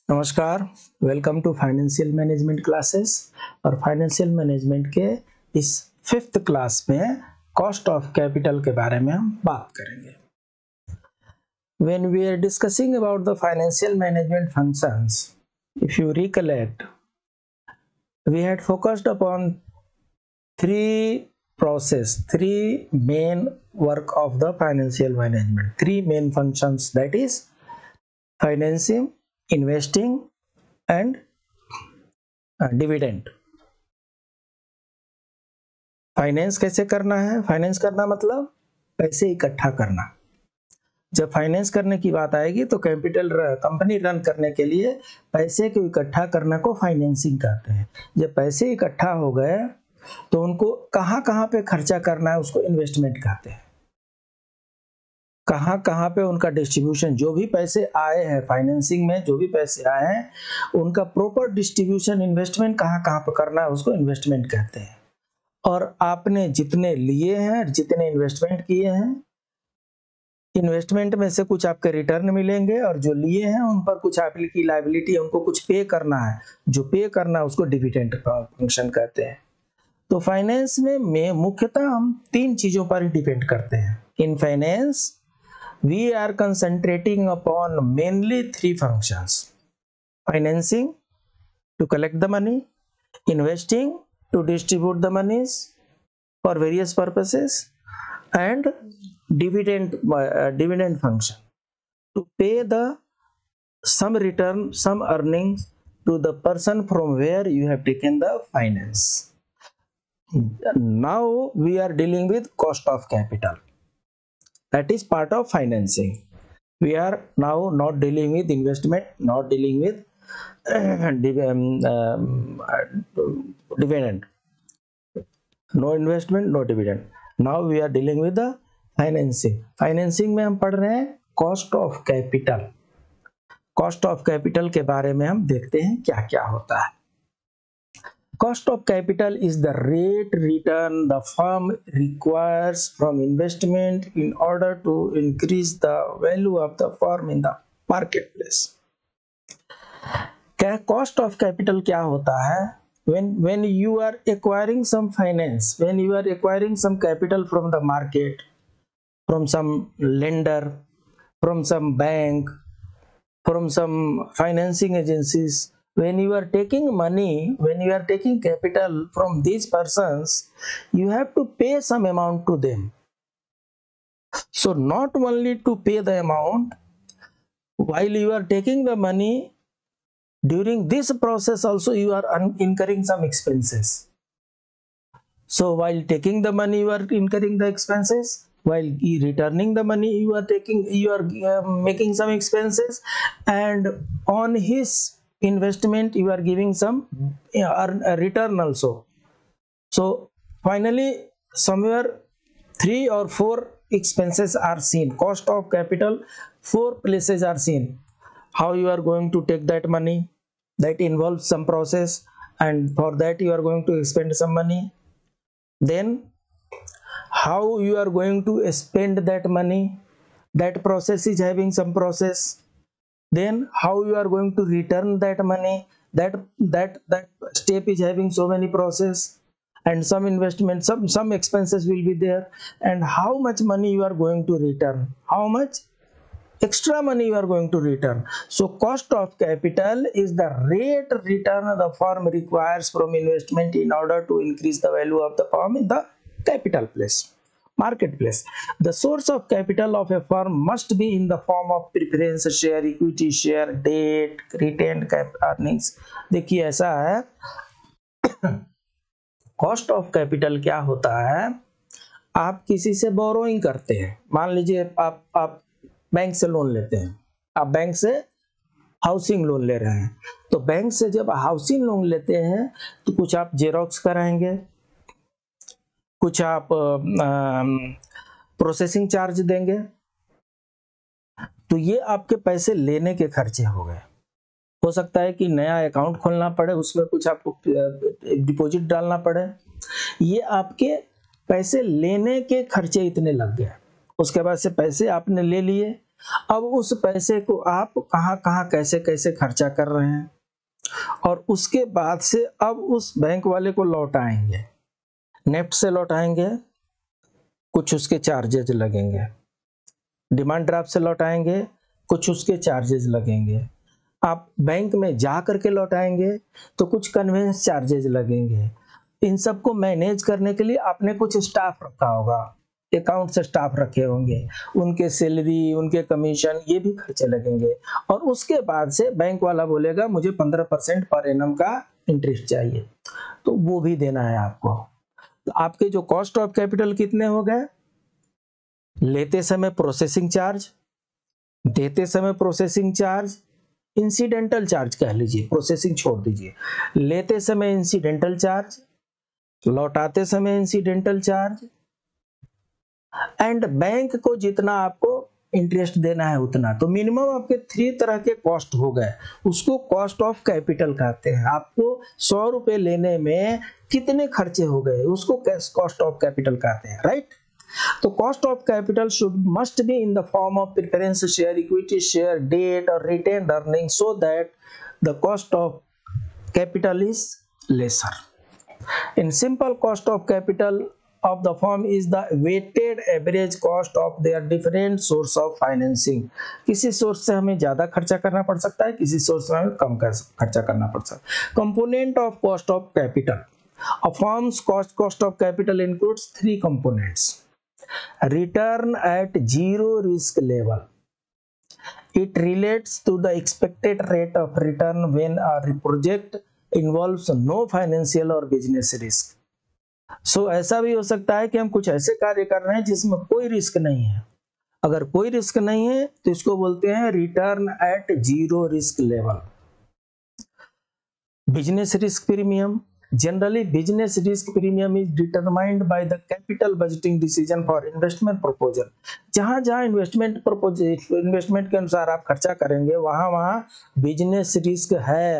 नमस्कार, welcome to financial management classes. और financial management के इस 5th क्लास में कॉस्ट ऑफ कैपिटल के बारे में हम बात करेंगे। When we are discussing about the financial management functions, if you recollect, we had focused upon three main work of the financial management, three main functions, that is financing, investing and dividend. Finance कैसे करना है? Finance करना मतलब पैसे इकट्ठा करना। जब finance करने की बात आएगी तो कंपनी रन करने के लिए पैसे को इकट्ठा करना को फाइनेंसिंग कहते हैं। जब पैसे इकट्ठा हो गए तो उनको कहाँ पे खर्चा करना है उसको इन्वेस्टमेंट कहते हैं। कहाँ पे उनका डिस्ट्रीब्यूशन, जो भी पैसे आए हैं फाइनेंसिंग में, जो भी पैसे आए हैं उनका प्रॉपर डिस्ट्रीब्यूशन, इन्वेस्टमेंट कहाँ पे करना है उसको इन्वेस्टमेंट कहते हैं। और आपने जितने लिए हैं, जितने इन्वेस्टमेंट किए हैं, इन्वेस्टमेंट में से कुछ आपके रिटर्न मिलेंगे और जो लिए हैं उन पर कुछ आपकी लायबिलिटी है, उनको कुछ पे करना है। जो पे करना है उसको डिविडेंड फंक्शन कहते हैं। तो फाइनेंस में मुख्यतः हम 3 चीजों पर ही डिपेंड करते हैं। In finance we are concentrating upon mainly 3 functions: financing to collect the money, investing to distribute the monies for various purposes, and dividend function to pay the some return, some earnings to the person from where you have taken the finance. Now we are dealing with cost of capital. That is part of financing. We are now not dealing with investment, not dealing with dividend. No investment, no dividend. Now we are dealing with the financing. Financing में हम पढ़ रहे हैं cost of capital. Cost of capital के बारे में हम देखते हैं क्या क्या होता है। Cost of capital is the rate return the firm requires from investment in order to increase the value of the firm in the marketplace. क्या cost of capital क्या होता है? When you are acquiring some finance, when you are acquiring some capital from the market, from some lender, from some bank, from some financing agencies, when you are taking money, when you are taking capital from these persons, you have to pay some amount to them. So not only to pay the amount, while you are taking the money, during this process also you are incurring some expenses. So while taking the money you are incurring the expenses, while returning the money you are making some expenses, and on his investment you are giving some return also. So finally somewhere 3 or 4 expenses are seen. Cost of capital, 4 places are seen. How you are going to take that money, that involves some process, and for that you are going to spend some money. Then how you are going to spend that money, that process is having some process. Then how you are going to return that money, that step is having so many process, and some investment, some expenses will be there, and how much money you are going to return, how much extra money you are going to return. So cost of capital is the rate return the firm requires from investment in order to increase the value of the firm in the capital place, marketplace. The source of capital of a firm must be in the form of preference share, equity share, debt, retained earnings. देखिए ऐसा है, cost of capital क्या होता है? आप किसी से borrowing करते हैं, मान लीजिए आप बैंक से लोन लेते हैं, आप बैंक से हाउसिंग लोन ले रहे हैं। तो बैंक से जब हाउसिंग लोन लेते हैं तो कुछ आप जेरोक्स कराएंगे, कुछ आप प्रोसेसिंग चार्ज देंगे। तो ये आपके पैसे लेने के खर्चे हो गए। हो सकता है कि नया अकाउंट खोलना पड़े, उसमें कुछ आपको डिपॉजिट डालना पड़े। ये आपके पैसे लेने के खर्चे इतने लग गए। उसके बाद से पैसे आपने ले लिए, अब उस पैसे को आप कहाँ कहाँ कैसे कैसे खर्चा कर रहे हैं, और उसके बाद से अब उस बैंक वाले को लौटाएंगे, नेफ्ट से लौटाएंगे, कुछ उसके चार्जेज लगेंगे, डिमांड ड्राफ्ट से लौटाएंगे, कुछ उसके चार्जेज लगेंगे, आप बैंक में जा करके लौटाएंगे तो कुछ कन्वेंस चार्जेज लगेंगे। इन सबको मैनेज करने के लिए आपने कुछ स्टाफ रखा होगा, अकाउंट से स्टाफ रखे होंगे, उनके सैलरी, उनके कमीशन, ये भी खर्चे लगेंगे। और उसके बाद से बैंक वाला बोलेगा मुझे 15% पर एनम का इंटरेस्ट चाहिए, तो वो भी देना है आपको। तो आपके जो कॉस्ट ऑफ कैपिटल कितने हो गए? लेते समय प्रोसेसिंग चार्ज, देते समय प्रोसेसिंग चार्ज, इंसिडेंटल चार्ज कह लीजिए, प्रोसेसिंग छोड़ दीजिए, लेते समय इंसिडेंटल चार्ज, लौटाते समय इंसिडेंटल चार्ज, एंड बैंक को जितना आपको इंटरेस्ट देना है उतना। तो मिनिमम आपके 3 तरह के कॉस्ट हो गए, उसको कॉस्ट ऑफ कैपिटल कहते हैं। आपको 100 रुपए लेने में कितने खर्चे हो गए, उसको कॉस्ट ऑफ कैपिटल कहते हैं, राइट। तो cost of capital must be in the form of preference share, equity share, debt or retained earnings, so that the cost of capital is lesser. In simple, cost of capital of the firm is the weighted average cost of their different source of financing. किसी source से हमें ज्यादा खर्चा करना पड़ सकता है, किसी सोर्स से हमें कम खर्चा करना पड़ सकता है। Component of cost of capital. A firm's cost of capital includes 3 components. Return at zero risk level. It relates to the expected rate of return when a project involves no financial or business risk. So ऐसा भी हो सकता है कि हम कुछ ऐसे कार्य कर रहे हैं जिसमें कोई रिस्क नहीं है। अगर कोई रिस्क नहीं है तो इसको बोलते हैं return at zero risk level. Business risk premium. Generally, business risk premium is determined by the capital budgeting decision for investment proposal. जहाँ जहाँ इन्वेस्टमेंट के अनुसार आप खर्चा करेंगे वहाँ वहाँ बिजनेस रिस्क है।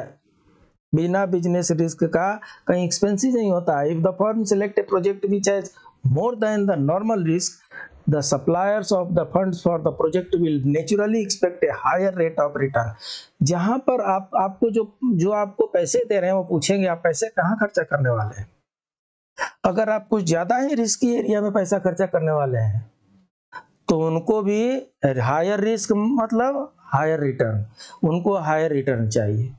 बिना बिजनेस रिस्क का कहीं एक्सपेंसिव नहीं होता। If the firm select A project which has more than the normal risk, the suppliers of the funds for the project will naturally expect a higher rate of return. जहां पर आपको जो आपको पैसे दे रहे हैं वो पूछेंगे आप पैसे कहाँ खर्चा करने वाले हैं। अगर आप कुछ ज्यादा ही रिस्की एरिया में पैसा खर्चा करने वाले हैं तो उनको भी हायर रिस्क मतलब हायर रिटर्न, उनको हायर रिटर्न चाहिए।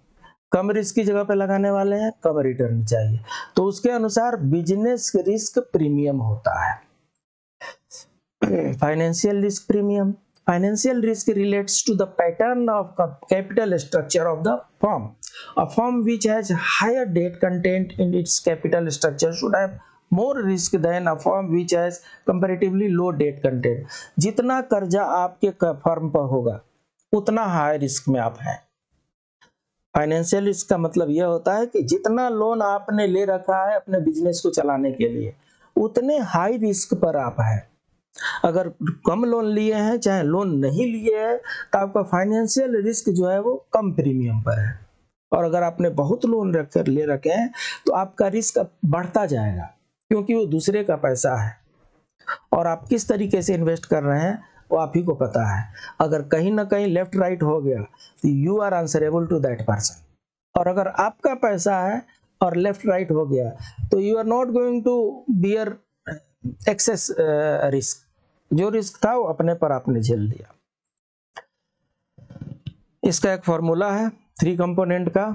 कम रिस्क की जगह पे लगाने वाले हैं, कम रिटर्न चाहिए, तो उसके अनुसार बिजनेस रिस्क प्रीमियम होता है। Financial risk premium. Financial risk relates to the pattern of capital structure of the firm. A firm which has higher debt content in its capital structure should have more risk than a firm which has comparatively low debt content. जितना कर्जा आपके firm पर होगा उतना high risk में आप हैं। Financial risk का मतलब यह होता है कि जितना लोन आपने ले रखा है अपने बिजनेस को चलाने के लिए उतने हाई रिस्क पर आप हैं। अगर कम लोन लिए हैं चाहे लोन नहीं लिए हैं तो आपका फाइनेंशियल रिस्क जो है वो कम प्रीमियम पर है। और अगर आपने बहुत लोन ले रखे हैं तो आपका रिस्क बढ़ता जाएगा क्योंकि वो दूसरे का पैसा है और आप किस तरीके से इन्वेस्ट कर रहे हैं वो आप ही को पता है। अगर कहीं ना कहीं लेफ्ट राइट हो गया तो you are answerable to that person, और अगर आपका पैसा है और लेफ्ट राइट हो गया तो you are not going to bear excess risk. जो रिस्क था वो अपने पर आपने झेल लिया। इसका एक फॉर्मूला है 3 कंपोनेंट का,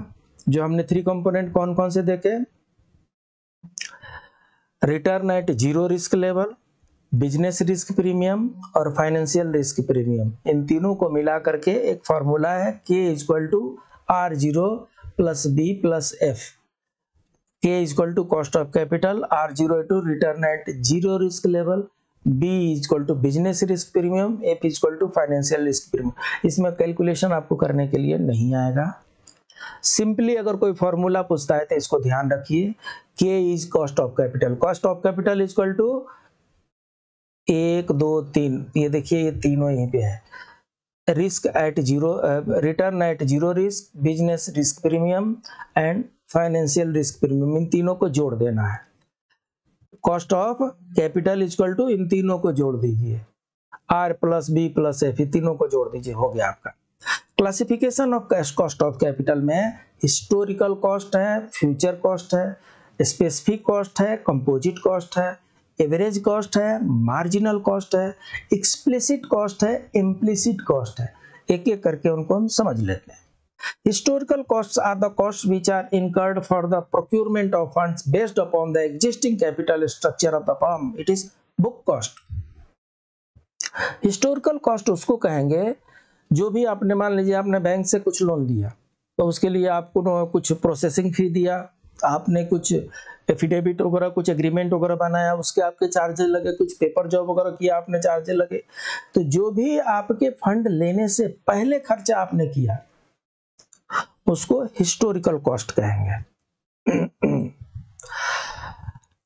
जो हमने 3 कंपोनेंट कौन कौन से देखे, return at zero risk level, business risk premium और फाइनेंशियल रिस्क प्रीमियम। इन तीनों को मिला करके एक फॉर्मूला है K equal to R0 plus B plus F। K equal to cost of capital, R0 to return at zero risk level, B equal to business risk premium, F equal to financial risk premium. इसमें calculation आपको करने के लिए नहीं आएगा। Simply अगर कोई formula पूछता है तो इसको ध्यान रखिए, K is cost of capital, cost of capital equal to 1 2 3, ये देखिए ये तीनों यहीं पे है। Risk at zero, return at zero risk, business risk premium and financial risk premium, इन तीनों को जोड़ देना है। Cost of capital equal to इन तीनों को जोड़ दीजिए, R plus B plus F, तीनों को जोड़ दीजिए, हो गया आपका। Classification of cash cost of capital में हिस्टोरिकल कॉस्ट है, फ्यूचर कॉस्ट है, स्पेसिफिक कॉस्ट है, कंपोजिट कॉस्ट है, एवरेज कॉस्ट है, मार्जिनल कॉस्ट है, एक्सप्लिसिट कॉस्ट है, इम्प्लिसिट कॉस्ट है। एक एक करके उनको हम समझ लेते हैं। Historical costs are the costs which are incurred for the procurement of funds based upon the existing capital structure of the firm. It is book cost. Historical cost उसको कहेंगे जो भी आपने, मान लीजिए आपने बैंक से कुछ लोन लिया, तो उसके लिए आपको कुछ प्रोसेसिंग फी दिया, आपने कुछ एफिडेविट वगैरह, कुछ एग्रीमेंट वगैरह बनाया, उसके आपके चार्जेस लगे, कुछ पेपर जॉब वगैरह किया, आपने चार्जेस लगे। तो जो भी आपके फंड लेने से पहले खर्चा आपने किया उसको हिस्टोरिकल कॉस्ट कहेंगे।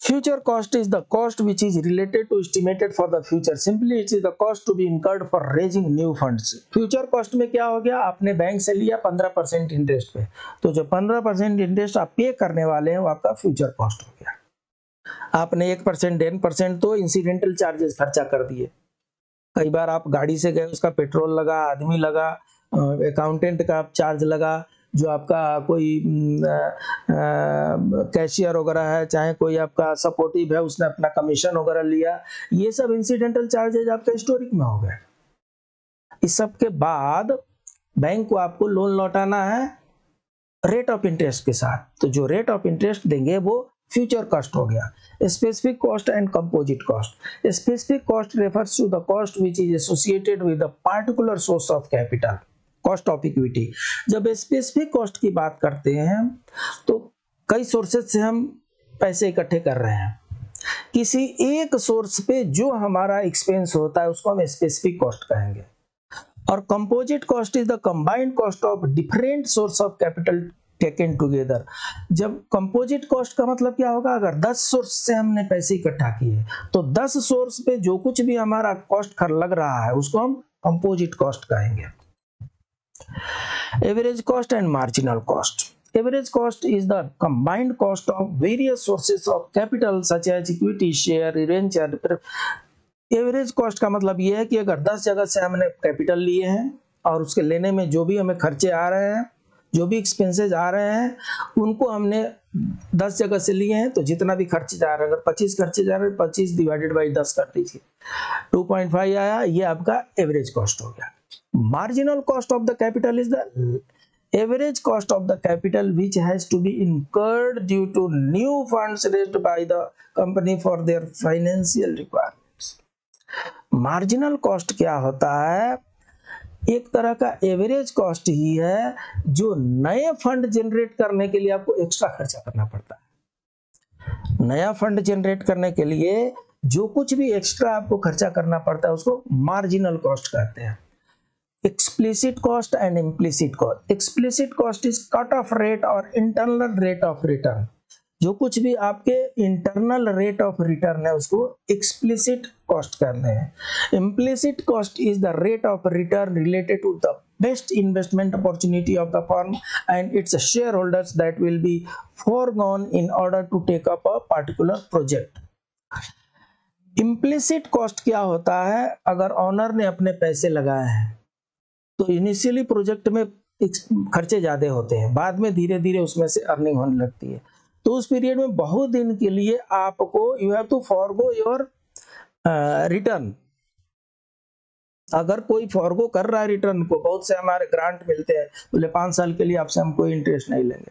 Future cost is the cost which is related to estimated for the future, simply it is the cost to be incurred for raising new funds. Future cost में क्या हो गया, आपने बैंक से लिया 15% इंटरेस्ट पे, तो जो 15% इंटरेस्ट आप पे करने वाले हैं वो आपका फ्यूचर कॉस्ट हो गया। आपने 1% 10% तो इंसिडेंटल चार्जेस खर्चा कर दिए। कई बार आप गाड़ी से गए, उसका पेट्रोल लगा, आदमी लगा, अकाउंटेंट का चार्ज लगा, जो आपका कोई कैशियर वगैरह है, चाहे कोई आपका सपोर्टिव है, उसने अपना कमीशन वगैरह लिया, ये सब इंसिडेंटल चार्जेज आपका हिस्टोरिक में हो गए। इस सब के बाद बैंक को आपको लोन लौटाना है रेट ऑफ इंटरेस्ट के साथ, तो जो रेट ऑफ इंटरेस्ट देंगे वो फ्यूचर कॉस्ट हो गया। Specific cost and composite cost. Specific cost refers to the cost which is associated with the particular source of capital, cost of equity. जब specific cost की बात करते हैं तो कई सोर्सेज से हम पैसे इकट्ठे कर रहे हैं, किसी एक सोर्स पे जो हमारा एक्सपेंस होता है उसको हम स्पेसिफिक कॉस्ट कहेंगे। और composite cost is the combined cost of different source of capital taken together. जब कंपोजिट कॉस्ट का मतलब क्या होगा, अगर 10 सोर्स से हमने पैसे इकट्ठा किए तो 10 सोर्स पे जो कुछ भी हमारा कॉस्ट लग रहा है उसको हम कंपोजिट कॉस्ट कहेंगे। Average cost and marginal cost. Average cost is the combined cost of various sources of capital such as equity, share, debenture. Average cost का मतलब ये है कि अगर 10 जगह से हमने कैपिटल लिए हैं और उसके लेने में जो भी हमें खर्चे आ रहे हैं, जो भी एक्सपेंसेस आ रहे हैं, उनको हमने 10 जगह से लिए हैं, तो जितना भी खर्चे जा रहे हैं, अगर 25 खर्चे जा रहे हैं, 25 डिवाइडेड बाई 10 कर दीजिए, 2.5 आया, ये आपका एवरेज कॉस्ट हो गया। Marginal cost of the capital is the average cost of the capital which has to be incurred due to new funds raised by the company for their financial requirements. Marginal cost क्या होता है, एक तरह का average cost ही है जो नए fund generate करने के लिए आपको एक्स्ट्रा खर्चा करना पड़ता है। नया फंड जनरेट करने के लिए जो कुछ भी एक्स्ट्रा आपको खर्चा करना पड़ता है उसको मार्जिनल कॉस्ट कहते हैं। Explicit cost and implicit cost. Explicit cost is cut off rate और internal rate of return. जो कुछ भी आपके internal rate of return है उसको explicit cost कहते हैं। Implicit cost is the rate of return related to the best investment opportunity of the firm and its shareholders that will be foregone in order to take up a particular project. Implicit cost क्या होता है, अगर honour ने अपने पैसे लगाए हैं तो इनिशियली प्रोजेक्ट में खर्चे ज्यादा होते हैं, बाद में धीरे धीरे उसमें से अर्निंग होने लगती है, तो उस पीरियड में बहुत दिन के लिए आपको you have to forgo your return. अगर कोई फॉरगो कर रहा है रिटर्न को, बहुत से हमारे ग्रांट मिलते हैं, बोले 5 साल के लिए आपसे हम कोई इंटरेस्ट नहीं लेंगे,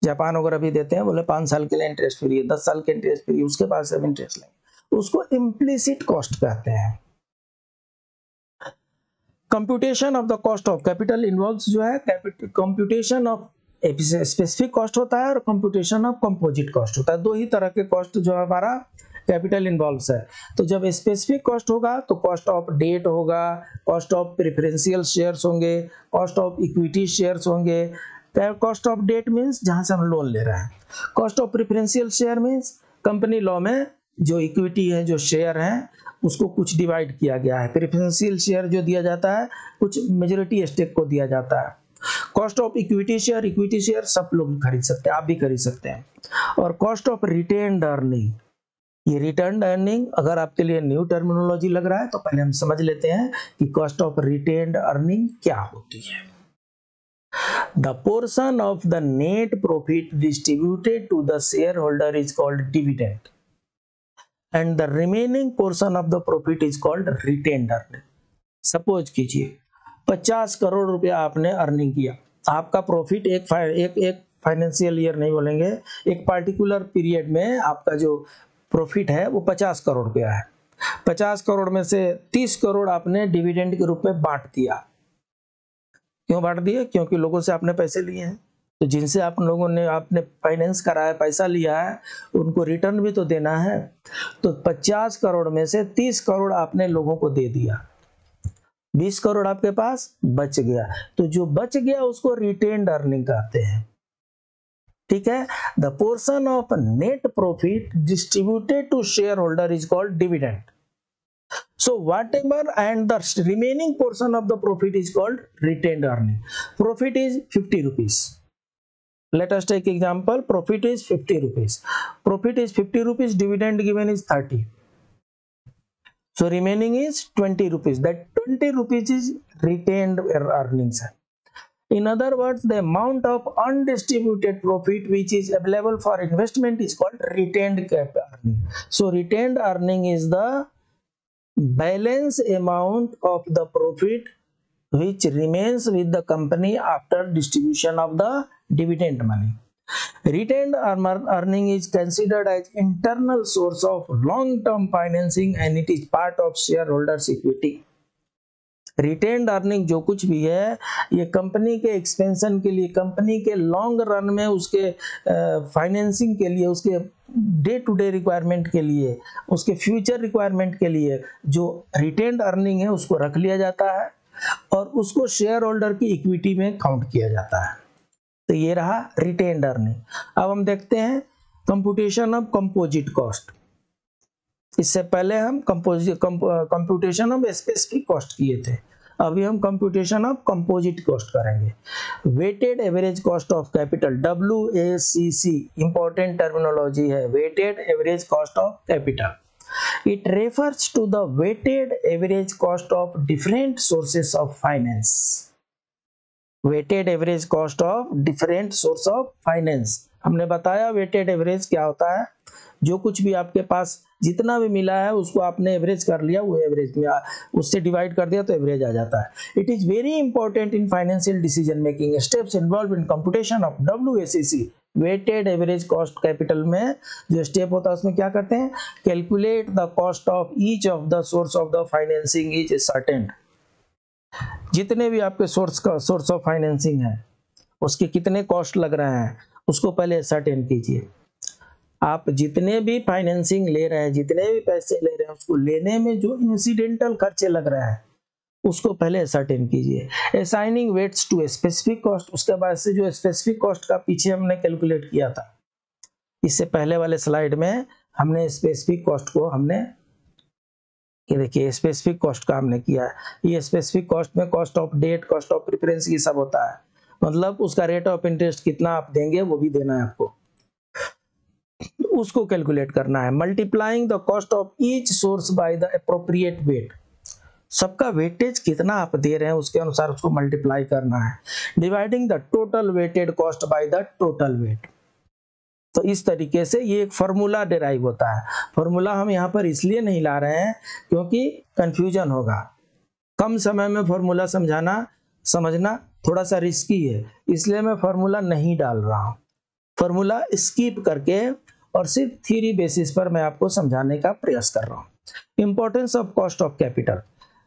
जापान वगैरह भी देते हैं, बोले 5 साल के लिए इंटरेस्ट फ्री है, 10 साल के इंटरेस्ट फ्री, उसके बाद से हम इंटरेस्ट लेंगे, उसको इम्प्लिसिट कॉस्ट कहते हैं। Computation of the cost of capital involves जो है कंप्यूटेशन ऑफ स्पेसिफिक कॉस्ट होता है और कंप्यूटेशन ऑफ कंपोजिट कॉस्ट होता है। दो ही तरह के कॉस्ट जो हमारा कैपिटल इन्वॉल्व्स है। तो जब स्पेसिफिक कॉस्ट होगा तो कॉस्ट ऑफ डेट होगा, कॉस्ट ऑफ प्रेफरेंशियल शेयर्स होंगे, कॉस्ट ऑफ इक्विटी शेयर्स होंगे। कॉस्ट ऑफ डेट मीन्स जहां से हम लोन ले रहे हैं, cost of preferential share means company law में जो इक्विटी है, जो शेयर है, उसको कुछ डिवाइड किया गया है। प्रेफरेंशियल शेयर जो दिया जाता है कुछ मेजॉरिटी स्टेक को दिया जाता है। कॉस्ट ऑफ इक्विटी शेयर सब लोग खरीद सकते हैं, आप भी खरीद सकते हैं। और कॉस्ट ऑफ रिटेन्ड अर्निंग, ये रिटर्न अर्निंग अगर आपके लिए न्यू टर्मिनोलॉजी लग रहा है तो पहले हम समझ लेते हैं कि कॉस्ट ऑफ रिटेन्ड अर्निंग क्या होती है। The portion of the net profit distributed to the share holder is called dividend and the remaining portion of the profit is called retained earning. Suppose कीजिए 50 करोड़ रुपया आपने अर्निंग किया, आपका profit एक financial year नहीं बोलेंगे, एक पार्टिकुलर पीरियड में आपका जो प्रॉफिट है वो 50 करोड़ रुपया है। 50 करोड़ में से 30 करोड़ आपने डिविडेंड के रूप में बांट दिया। क्यों बांट दिए? क्योंकि लोगों से आपने पैसे लिए हैं, तो जिनसे आप लोगों ने आपने फाइनेंस करा है, पैसा लिया है, उनको रिटर्न भी तो देना है। तो 50 करोड़ में से 30 करोड़ आपने लोगों को दे दिया, 20 करोड़ आपके पास बच गया, तो जो बच गया उसको रिटेन्ड अर्निंग कहते हैं। ठीक है, the portion of net profit distributed to share holder is called dividend. So whatever and the remaining portion of the profit is called retained earning. Profit is 50 rupees. Let us take example. Profit is 50 rupees. Profit is 50 rupees. Dividend given is 30. So remaining is 20 rupees. That 20 rupees is retained earnings. In other words, the amount of undistributed profit which is available for investment is called retained earning. So retained earning is the balance amount of the profit which remains with the company after distribution of the dividend money. Retained earning is considered as internal source of long-term financing and it is part of shareholders equity. Retained earning जो कुछ भी है ये company के expansion के लिए, company के long run में उसके फाइनेंसिंग के लिए, उसके डे टू डे रिक्वायरमेंट के लिए, उसके फ्यूचर रिक्वायरमेंट के लिए जो रिटेन्ड अर्निंग है उसको रख लिया जाता है और उसको शेयर होल्डर की इक्विटी में काउंट किया जाता है। तो ये रहा रिटेन्ड अर्निंग। अब हम देखते हैं कंप्यूटेशन ऑफ कंपोजिट कॉस्ट। इससे पहले हम कंप्यूटेशन ऑफ स्पेसिफिक कॉस्ट किए थे, अभी हम कंप्यूटेशन ऑफ कंपोजिट कॉस्ट करेंगे। Weighted average cost of capital, WACC, important terminology है, weighted average cost of capital. It refers to the weighted average cost of different sources of finance. Weighted average cost of different source of finance, हमने बताया weighted average क्या होता है। जो कुछ भी आपके पास जितना भी मिला है उसको आपने एवरेज कर लिया, वो एवरेज में उससे डिवाइड कर दिया तो एवरेज आ जाता है। It is very important in financial decision making. Steps involve in computation of WACC, weighted average cost capital में जो स्टेप होता है उसमें क्या करते हैं, calculate the cost of each of the source of the financing is certain. जितने भी आपके सोर्स ऑफ फाइनेंसिंग है उसके कितने कॉस्ट लग रहे हैं उसको पहले सर्टेन कीजिए। आप जितने भी फाइनेंसिंग ले रहे हैं, जितने भी पैसे ले रहे हैं, उसको लेने में जो इंसिडेंटल खर्चे लग रहे हैं उसको पहले सर्टेन कीजिए। Assigning weights to specific cost, उसके बाद से जो स्पेसिफिक कॉस्ट का पीछे हमने कैलकुलेट किया था, इससे पहले वाले स्लाइड में हमने स्पेसिफिक कॉस्ट को हमने, ये देखिए स्पेसिफिक कॉस्ट का हमने किया है। ये स्पेसिफिक कॉस्ट में cost of debt, cost of preference ये सब होता है, मतलब उसका रेट ऑफ इंटरेस्ट कितना आप देंगे वो भी देना है आपको, उसको कैलकुलेट करना है। Multiplying the cost of each source by the appropriate weight, सबका वेटेज कितना आप दे रहे हैं उसके अनुसार उसको मल्टीप्लाई करना है। Dividing the total weighted cost by the total weight. तो इस तरीके से ये एक फार्मूला डिराइव होता है। फार्मूला हम यहाँ पर इसलिए नहीं ला रहे हैं क्योंकि कंफ्यूजन होगा, कम समय में फार्मूला समझना थोड़ा सा रिस्की है, इसलिए मैं फार्मूला नहीं डाल रहा हूँ। फार्मूला स्किप करके और सिर्फ थ्योरी बेसिस पर मैं आपको समझाने का प्रयास कर रहा हूँ। Importance of cost of capital,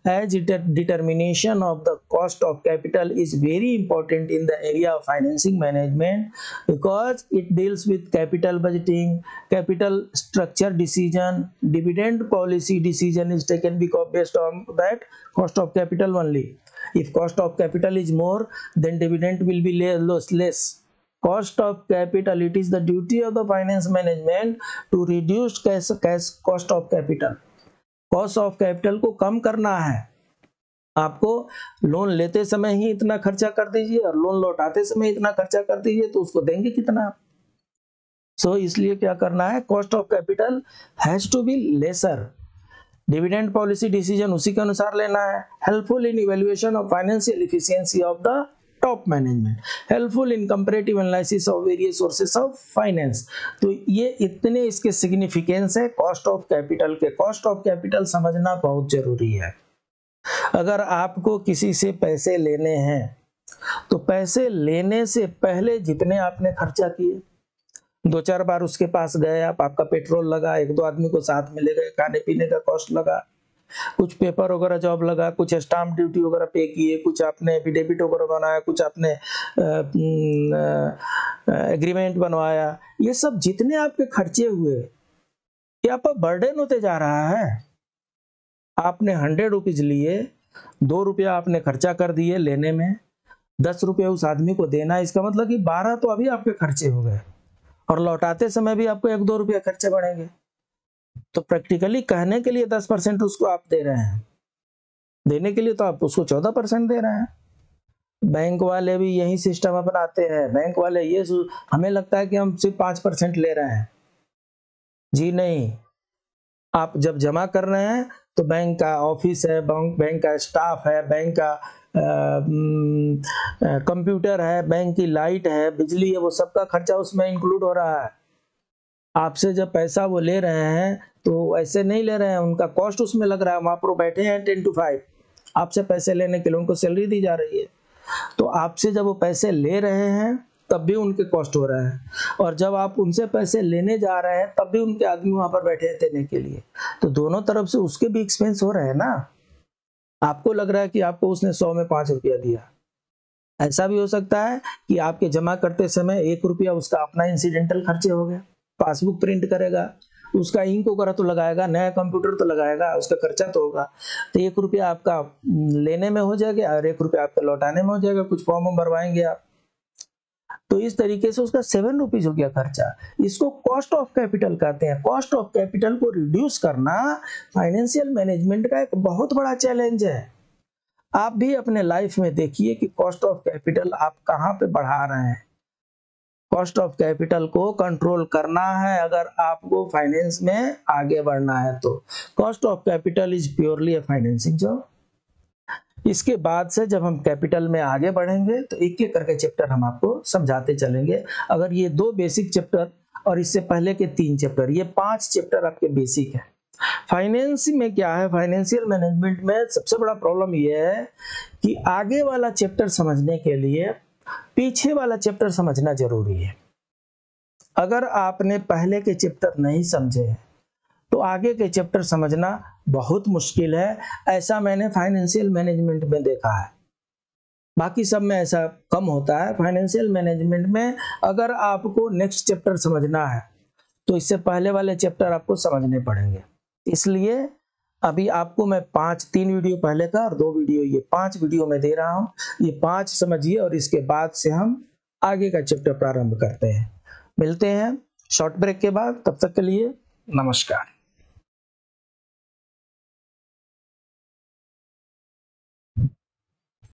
as determination of the cost of capital is very important in the area of financing management because it deals with capital budgeting, capital structure decision, dividend policy decision is taken because based on that cost of capital only. If cost of capital is more, then dividend will be less. Cost of capital, it is the duty of the finance management to reduce cash cost of capital. Cost of capital को कम करना है। आपको loan लेते समय ही इतना खर्चा कर दीजिए और लोन लौटाते समय इतना खर्चा कर दीजिए तो उसको देंगे कितना? सो इसलिए क्या करना है, cost of capital has to be lesser. Dividend policy decision उसी के अनुसार लेना है। Helpful in evaluation of financial efficiency of the top management, helpful in comparative analysis of various sources of finance. तो ये इतने इसके सिग्निफिकेंस है कॉस्ट ऑफ कैपिटल के। कॉस्ट ऑफ कैपिटल समझना बहुत जरूरी है। अगर आपको किसी से पैसे लेने हैं तो पैसे लेने से पहले जितने आपने खर्चा किए, 2-4 बार उसके पास गए आप, आपका पेट्रोल लगा, 1-2 आदमी को साथ में ले गए, खाने पीने का कॉस्ट लगा, कुछ पेपर वगैरह जॉब लगा, कुछ स्टाम्प ड्यूटी वगैरह पे किए, कुछ आपने एफिडेविट वगैरह बनाया, कुछ आपने एग्रीमेंट बनवाया, ये सब जितने आपके खर्चे हुए ये आपका बर्डन होते जा रहा है। आपने 100 रुपीज लिए, 2 रुपया आपने खर्चा कर दिए लेने में, 10 रुपये उस आदमी को देना, इसका मतलब कि 12 तो अभी आपके खर्चे हो गए और लौटाते समय भी आपको 1-2 रुपया खर्चे बढ़ेंगे। तो प्रैक्टिकली कहने के लिए 10% उसको आप दे रहे हैं, देने के लिए तो आप उसको 14% दे रहे हैं। बैंक वाले भी यही सिस्टम अपनाते हैं। बैंक वाले ये हमें लगता है कि हम सिर्फ 5% ले रहे हैं। जी नहीं, आप जब जमा कर रहे हैं तो बैंक का ऑफिस है, बैंक का स्टाफ है, बैंक का कंप्यूटर है, बैंक की लाइट है, बिजली है, वो सबका खर्चा उसमें इंक्लूड हो रहा है। आपसे जब पैसा वो ले रहे हैं तो ऐसे नहीं ले रहे हैं, उनका कॉस्ट उसमें लग रहा है। वहां पर बैठे हैं 10 to 5 आपसे पैसे लेने के लिए, उनको सैलरी दी जा रही है। तो आपसे जब वो पैसे ले रहे हैं तब भी उनके कॉस्ट हो रहा है, और जब आप उनसे पैसे लेने जा रहे हैं तब भी उनके आदमी वहां पर बैठे हैं देने के लिए। तो दोनों तरफ से उसके भी एक्सपेंस हो रहे हैं ना। आपको लग रहा है कि आपको उसने 100 में 5 रुपया दिया, ऐसा भी हो सकता है कि आपके जमा करते समय 1 रुपया उसका अपना इंसिडेंटल खर्चे हो गए। पासबुक प्रिंट करेगा, उसका इंक वगैरह तो लगाएगा, नया कंप्यूटर तो लगाएगा, उसका खर्चा तो होगा। तो 1 रुपया आपका लेने में हो जाएगा और 1 रुपया आपका लौटाने में हो जाएगा, कुछ फॉर्म भरवाएंगे आप। तो इस तरीके से उसका 7 रुपीज हो गया खर्चा। इसको कॉस्ट ऑफ कैपिटल कहते हैं। कॉस्ट ऑफ कैपिटल को रिड्यूस करना फाइनेंशियल मैनेजमेंट का एक बहुत बड़ा चैलेंज है। आप भी अपने लाइफ में देखिए कि कॉस्ट ऑफ कैपिटल आप कहाँ पे बढ़ा रहे हैं। कॉस्ट ऑफ कैपिटल को कंट्रोल करना है अगर आपको फाइनेंस में आगे बढ़ना है तो। Cost of capital is purely a financing job. इसके बाद से जब हम कैपिटल में आगे बढ़ेंगे तो एक एक करके चैप्टर हम आपको समझाते चलेंगे। अगर ये 2 बेसिक चैप्टर और इससे पहले के 3 चैप्टर, ये 5 चैप्टर आपके बेसिक है। फाइनेंस में क्या है, फाइनेंशियल मैनेजमेंट में सबसे बड़ा प्रॉब्लम ये है कि आगे वाला चैप्टर समझने के लिए पीछे वाला चैप्टर समझना जरूरी है। अगर आपने पहले के चैप्टर नहीं समझे तो आगे के चैप्टर समझना बहुत मुश्किल है। ऐसा मैंने फाइनेंशियल मैनेजमेंट में देखा है, बाकी सब में ऐसा कम होता है। फाइनेंशियल मैनेजमेंट में अगर आपको नेक्स्ट चैप्टर समझना है तो इससे पहले वाले चैप्टर आपको समझने पड़ेंगे। इसलिए अभी आपको मैं 3 वीडियो पहले का और 2 वीडियो, ये 5 वीडियो मैं दे रहा हूँ। ये 5 समझिए और इसके बाद से हम आगे का चैप्टर प्रारंभ करते हैं। मिलते हैं शॉर्ट ब्रेक के बाद, तब तक के लिए नमस्कार।